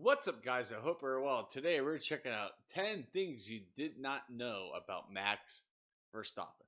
What's up, guys? I hope you're well. Today we're checking out 10 things you did not know about Max Verstappen.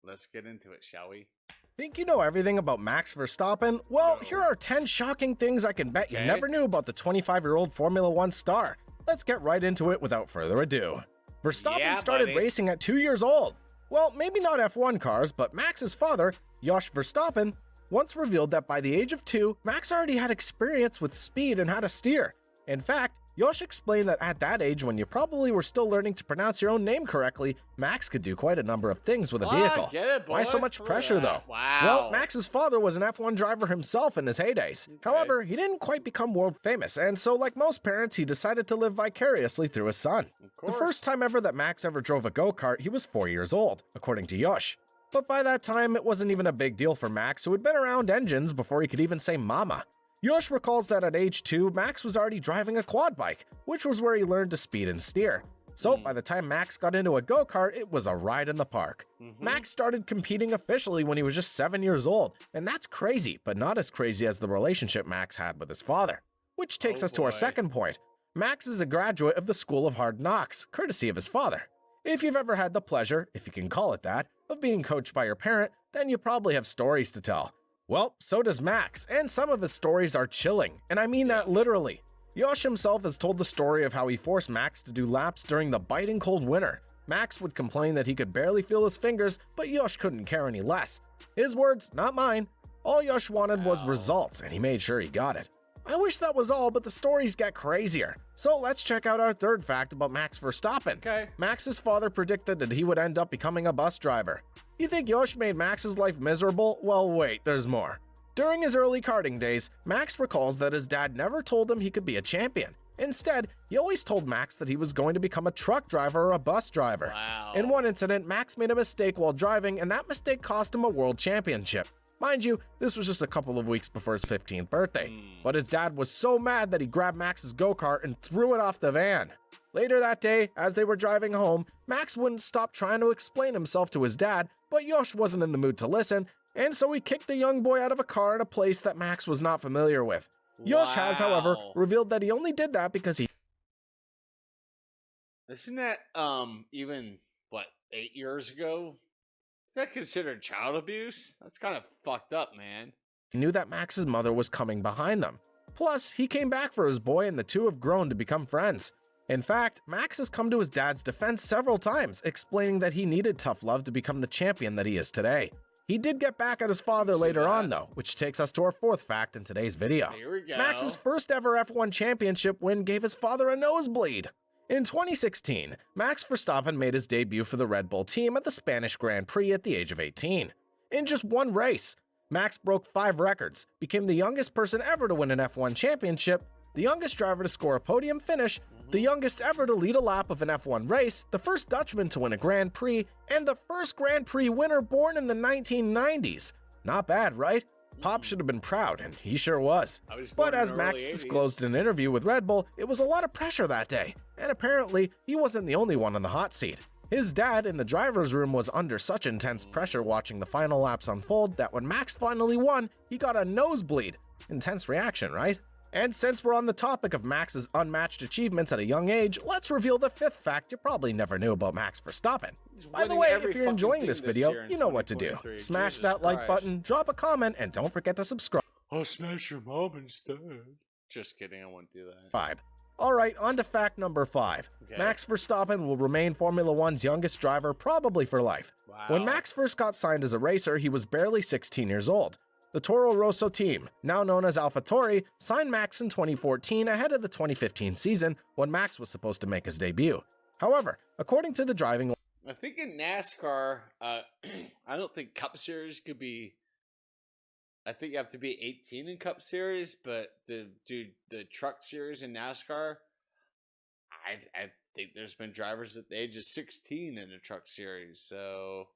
Let's get into it, shall we? Think you know everything about Max Verstappen? Well, No. here are 10 shocking things I can bet you Okay. never knew about the 25-year-old Formula One star. Let's get right into it without further ado. Verstappen Yeah, started buddy. racing at 2 years old. Well, maybe not F1 cars, but Max's father, Jos Verstappen, once revealed that by the age of 2, Max already had experience with speed and how to steer. In fact, Jos explained that at that age, when you probably were still learning to pronounce your own name correctly, Max could do quite a number of things with a vehicle. Get it, boy. Why so much Look at pressure, though? that. Wow. Well, Max's father was an F1 driver himself in his heydays. Okay. However, he didn't quite become world famous, and so like most parents, he decided to live vicariously through his son. Of The course. first time ever that Max ever drove a go-kart, he was 4 years old, according to Jos. But by that time, it wasn't even a big deal for Max, who had been around engines before he could even say mama. Jos recalls that at age 2, Max was already driving a quad bike, which was where he learned to speed and steer. So by the time Max got into a go-kart, it was a ride in the park. Max started competing officially when he was just 7 years old, and that's crazy, but not as crazy as the relationship Max had with his father. Which takes Oh, us to our boy. second point. Max is a graduate of the School of Hard Knocks, courtesy of his father. If you've ever had the pleasure, if you can call it that, of being coached by your parent, then you probably have stories to tell. Well, so does Max, and some of his stories are chilling, and I mean that literally. Jos himself has told the story of how he forced Max to do laps during the biting cold winter. Max would complain that he could barely feel his fingers, but Jos couldn't care any less. His words, not mine. All Jos wanted was results, and he made sure he got it. I wish that was all, but the stories get crazier. So let's check out our third fact about Max Verstappen. Okay. Max's father predicted that he would end up becoming a bus driver. You think Jos made Max's life miserable? Well, wait, there's more. During his early karting days, Max recalls that his dad never told him he could be a champion. Instead, he always told Max that he was going to become a truck driver or a bus driver. Wow. In one incident, Max made a mistake while driving, and that mistake cost him a world championship. Mind you, this was just a couple of weeks before his 15th birthday. But his dad was so mad that he grabbed Max's go-kart and threw it off the van. Later that day, as they were driving home, Max wouldn't stop trying to explain himself to his dad, but Jos wasn't in the mood to listen, and so he kicked the young boy out of a car in a place that Max was not familiar with. Jos has, however, Wow. revealed that he only did that because he Isn't that even what 8 years ago? Is that considered child abuse? That's kind of fucked up, man. knew that Max's mother was coming behind them. Plus, he came back for his boy and the two have grown to become friends. In fact, Max has come to his dad's defense several times, explaining that he needed tough love to become the champion that he is today. He did get back at his father later on though, which takes us to our fourth fact in today's video. Here we go. Max's first ever F1 championship win gave his father a nosebleed. In 2016, Max Verstappen made his debut for the Red Bull team at the Spanish Grand Prix at the age of 18. In just one race, Max broke 5 records, became the youngest person ever to win an F1 championship, the youngest driver to score a podium finish, the youngest ever to lead a lap of an F1 race, the first Dutchman to win a Grand Prix, and the first Grand Prix winner born in the 1990s. Not bad, right? Pop should have been proud, and he sure was. I was born But in as the Max early 80s. disclosed in an interview with Red Bull, it was a lot of pressure that day, and apparently he wasn't the only one on the hot seat. His dad in the driver's room was under such intense pressure watching the final laps unfold that when Max finally won, he got a nosebleed. Intense reaction, right? And since we're on the topic of Max's unmatched achievements at a young age, let's reveal the fifth fact you probably never knew about Max Verstappen. He's By the winning way, every if you're fucking enjoying thing this video, year in you know what to do. 2023. Smash Jesus that like Christ. button, drop a comment, and don't forget to subscribe. I'll smash your mom instead. Just kidding, I won't do that. Alright, on to fact number 5. Okay. Max Verstappen will remain Formula One's youngest driver probably for life. Wow. When Max first got signed as a racer, he was barely 16 years old. The Toro Rosso team, now known as AlphaTauri, signed Max in 2014 ahead of the 2015 season when Max was supposed to make his debut. However, according to the driving I think in NASCAR, I don't think Cup Series could be. I think you have to be 18 in Cup Series, but the Truck Series in NASCAR, I think there's been drivers at the age of 16 in a Truck Series. So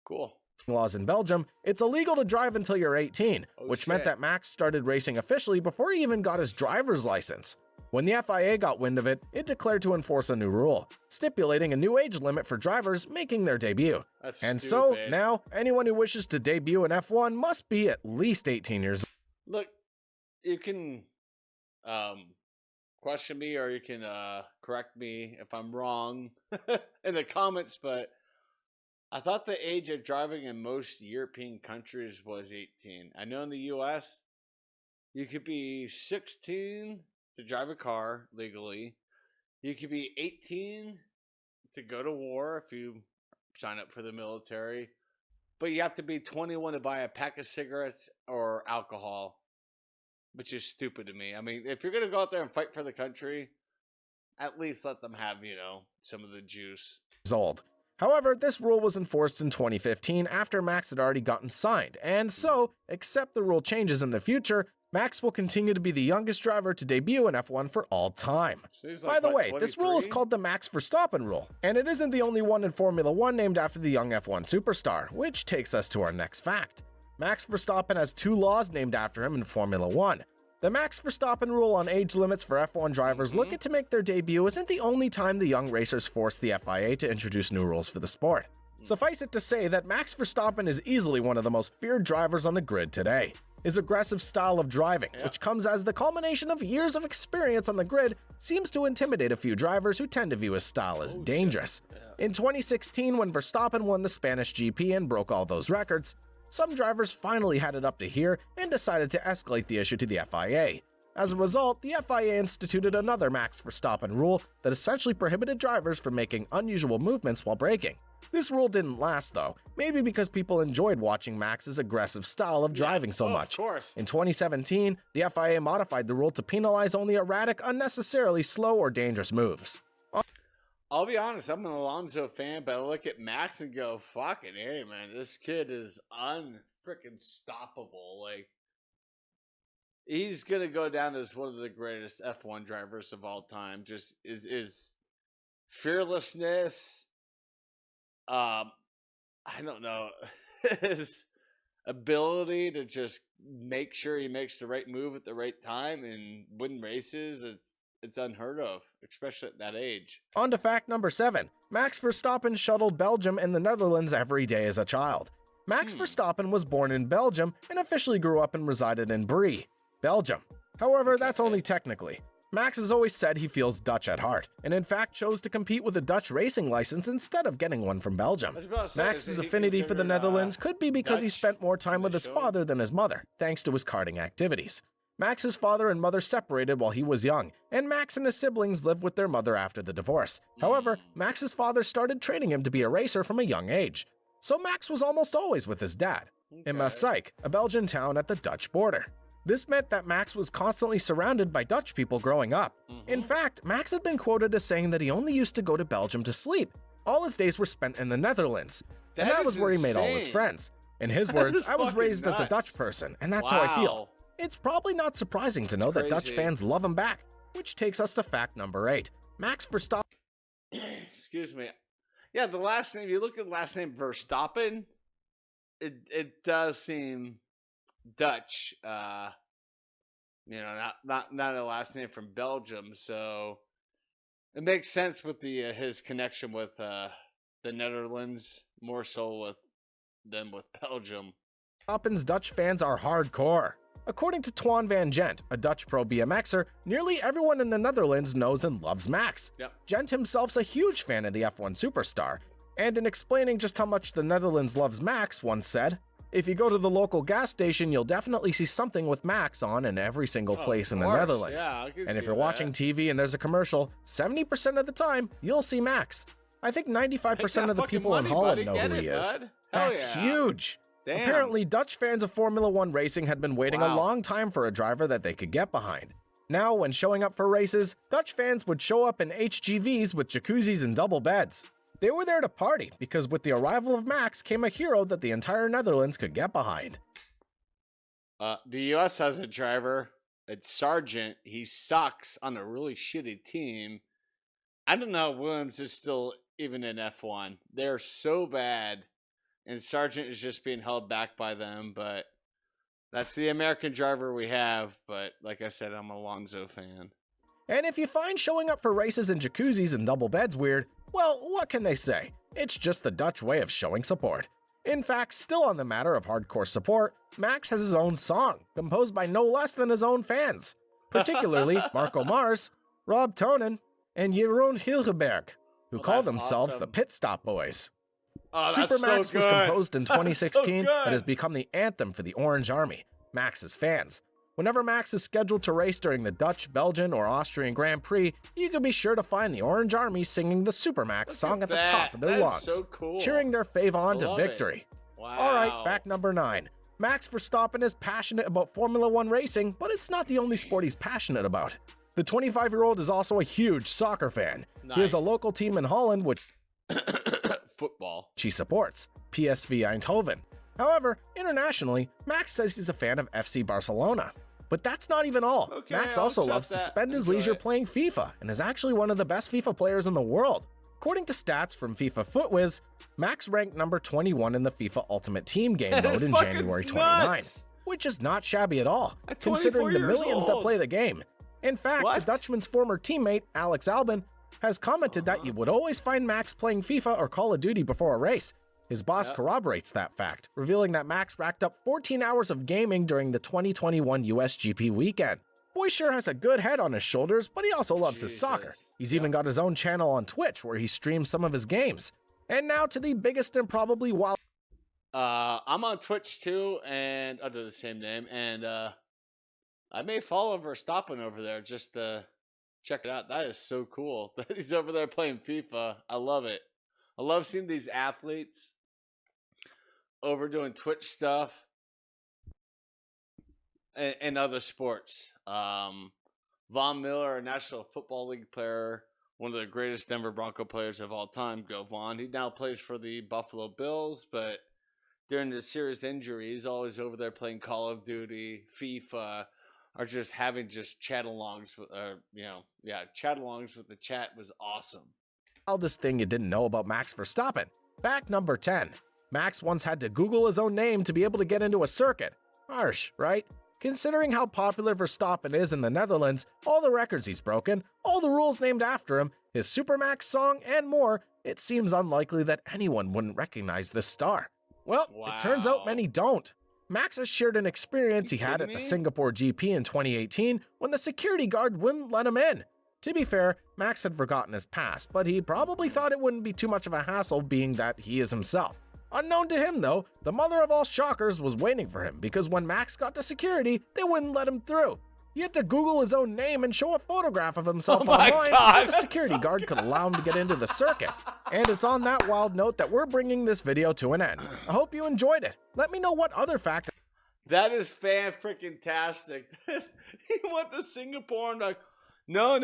cool. laws in Belgium, it's illegal to drive until you're 18, Oh, which meant shit. that Max started racing officially before he even got his driver's license. When the FIA got wind of it, it declared to enforce a new rule, stipulating a new age limit for drivers making their debut. That's And stupid. so, now, anyone who wishes to debut in F1 must be at least 18 years old. Look, you can question me, or you can correct me if I'm wrong in the comments. But I thought the age of driving in most European countries was 18. I know in the U.S. you could be 16 to drive a car legally. You could be 18 to go to war if you sign up for the military. But you have to be 21 to buy a pack of cigarettes or alcohol, which is stupid to me. I mean, if you're going to go out there and fight for the country, at least let them have, some of the juice. Old. However, this rule was enforced in 2015 after Max had already gotten signed, and so, except the rule changes in the future, Max will continue to be the youngest driver to debut in F1 for all time. So like, by the way, 23? This rule is called the Max Verstappen rule, and it isn't the only one in Formula 1 named after the young F1 superstar, which takes us to our next fact. Max Verstappen has 2 laws named after him in Formula 1. The Max Verstappen rule on age limits for F1 drivers looking to make their debut isn't the only time the young racers forced the FIA to introduce new rules for the sport. Suffice it to say that Max Verstappen is easily one of the most feared drivers on the grid today. His aggressive style of driving, which comes as the culmination of years of experience on the grid, seems to intimidate a few drivers who tend to view his style as dangerous. In 2016, when Verstappen won the Spanish GP and broke all those records, some drivers finally had it up to here and decided to escalate the issue to the FIA. As a result, the FIA instituted another Max Verstappen rule that essentially prohibited drivers from making unusual movements while braking. This rule didn't last though, maybe because people enjoyed watching Max's aggressive style of driving so much. Of course. In 2017, the FIA modified the rule to penalize only erratic, unnecessarily slow or dangerous moves. I'll be honest, I'm an Alonso fan, but I look at Max and go, fucking hey, man, this kid is unfreaking stoppable. Like, he's going to go down as one of the greatest F1 drivers of all time. Just is fearlessness, I don't know, his ability to just make sure he makes the right move at the right time and win races. It's unheard of, especially at that age. On to fact number 7. Max Verstappen shuttled Belgium and the Netherlands every day as a child. Max Verstappen was born in Belgium and officially grew up and resided in Brie, Belgium. However, that's only technically. Max has always said he feels Dutch at heart, and in fact chose to compete with a Dutch racing license instead of getting one from Belgium. Max's affinity for the Netherlands could be because he spent more time with his father than his mother, thanks to his karting activities. Max's father and mother separated while he was young, and Max and his siblings lived with their mother after the divorce. However, Max's father started training him to be a racer from a young age, so Max was almost always with his dad, in Maassuyck, a Belgian town at the Dutch border. This meant that Max was constantly surrounded by Dutch people growing up. In fact, Max had been quoted as saying that he only used to go to Belgium to sleep. All his days were spent in the Netherlands, and that was where he made all his friends. In his words, I was raised as a Dutch person, and that's how I feel. It's probably not surprising to know that Dutch fans love him back, which takes us to fact number 8. Max Verstappen. Excuse me. Yeah, the last name, you look at the last name Verstappen, it does seem Dutch. Not a last name from Belgium, so it makes sense with the his connection with the Netherlands, more so than with Belgium. Verstappen's Dutch fans are hardcore. According to Twan van Gent, a Dutch pro BMXer, nearly everyone in the Netherlands knows and loves Max. Gent himself's a huge fan of the F1 superstar, and in explaining just how much the Netherlands loves Max, once said, "If you go to the local gas station, you'll definitely see something with Max on in every single place in the Netherlands. And if you're watching TV and there's a commercial, 70% of the time, you'll see Max. I think 95% of the people in Holland know who he is. That's huge." Damn. Apparently, Dutch fans of Formula 1 racing had been waiting a long time for a driver that they could get behind. Now, when showing up for races, Dutch fans would show up in HGVs with jacuzzis and double beds. They were there to party, because with the arrival of Max came a hero that the entire Netherlands could get behind. The US has a driver, it's Sargent. He sucks on a really shitty team. I don't know if Williams is still even in F1. They're so bad. And Sargent is just being held back by them, but that's the American driver we have. But like I said, I'm an Alonso fan. And if you find showing up for races in jacuzzis and double beds weird, well, what can they say? It's just the Dutch way of showing support. In fact, still on the matter of hardcore support, Max has his own song, composed by no less than his own fans. particularly Marco Mars, Rob Tonen, and Jeroen Hilgeberg, who Oh, call that's themselves the awesome. Pit Stop Boys. Oh, that's so Supermax was good. composed in That's so 2016 and has good. become the anthem for the Orange Army, Max's fans. Whenever Max is scheduled to race during the Dutch, Belgian, or Austrian Grand Prix, you can be sure to find the Orange Army singing the Supermax song at the top of their That is lungs, so cool. cheering their fave on to Love it. victory. Wow. All right, fact number 9. Max Verstappen is passionate about Formula One racing, but it's not the only sport he's passionate about. The 25-year-old is also a huge soccer fan. Nice. He has a local team in Holland which Football. he supports, PSV Eindhoven. However, internationally, Max says he's a fan of FC Barcelona. But that's not even all. Okay, Max I'll also accept loves to that. spend his Enjoy leisure it. playing FIFA and is actually one of the best FIFA players in the world. According to stats from FIFA FootWiz, Max ranked number 21 in the FIFA Ultimate Team game mode in fucking January 29, nuts. which is not shabby at all, At considering 24 the years millions that old. play the game. In fact, What? the Dutchman's former teammate, Alex Albin, has commented that you would always find Max playing FIFA or Call of Duty before a race. His boss Yep. corroborates that fact, revealing that Max racked up 14 hours of gaming during the 2021 US GP weekend. Boy sure has a good head on his shoulders, but he also loves his soccer. Jesus. He's Yep. even got his own channel on Twitch where he streams some of his games. And now to the biggest and probably wild I'm on Twitch too, and under the same name, and I may follow Verstappen over there just to check it out. That is so cool that he's over there playing FIFA. I love it. I love seeing these athletes over doing Twitch stuff and other sports. Von Miller, a National Football League player, one of the greatest Denver Bronco players of all time. Go Von. He now plays for the Buffalo Bills, but during the serious injury, he's always over there playing Call of Duty, FIFA, or just having just chat-alongs with, chat-alongs with the chat was awesome. wildest thing you didn't know about Max Verstappen. Fact number 10. Max once had to Google his own name to be able to get into a circuit. Harsh, right? Considering how popular Verstappen is in the Netherlands, all the records he's broken, all the rules named after him, his Supermax song, and more, it seems unlikely that anyone wouldn't recognize this star. Well, it turns out Wow. many don't. Max has shared an experience he had at kidding the me? Singapore GP in 2018 when the security guard wouldn't let him in. To be fair, Max had forgotten his past, but he probably thought it wouldn't be too much of a hassle being that he is himself. Unknown to him, though, the mother of all shockers was waiting for him because when Max got to security, they wouldn't let him through. He had to Google his own name and show a photograph of himself Oh my online God, so the that's security so guard could allow him to get into the circuit. And it's on that wild note that we're bringing this video to an end. I hope you enjoyed it. Let me know what other fact That is fan-freaking-tastic. He went to Singapore and like, no,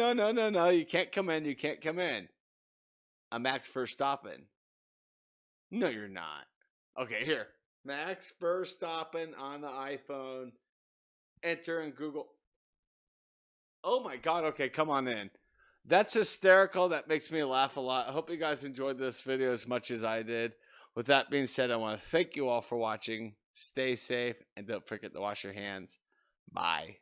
you can't come in, you can't come in. I'm Max Verstappen. No, you're not. Okay, here. Max Verstappen on the iPhone. Enter in Google. Oh my God, okay, come on in. That's hysterical. That makes me laugh a lot. I hope you guys enjoyed this video as much as I did. With that being said, I want to thank you all for watching. Stay safe and don't forget to wash your hands. Bye.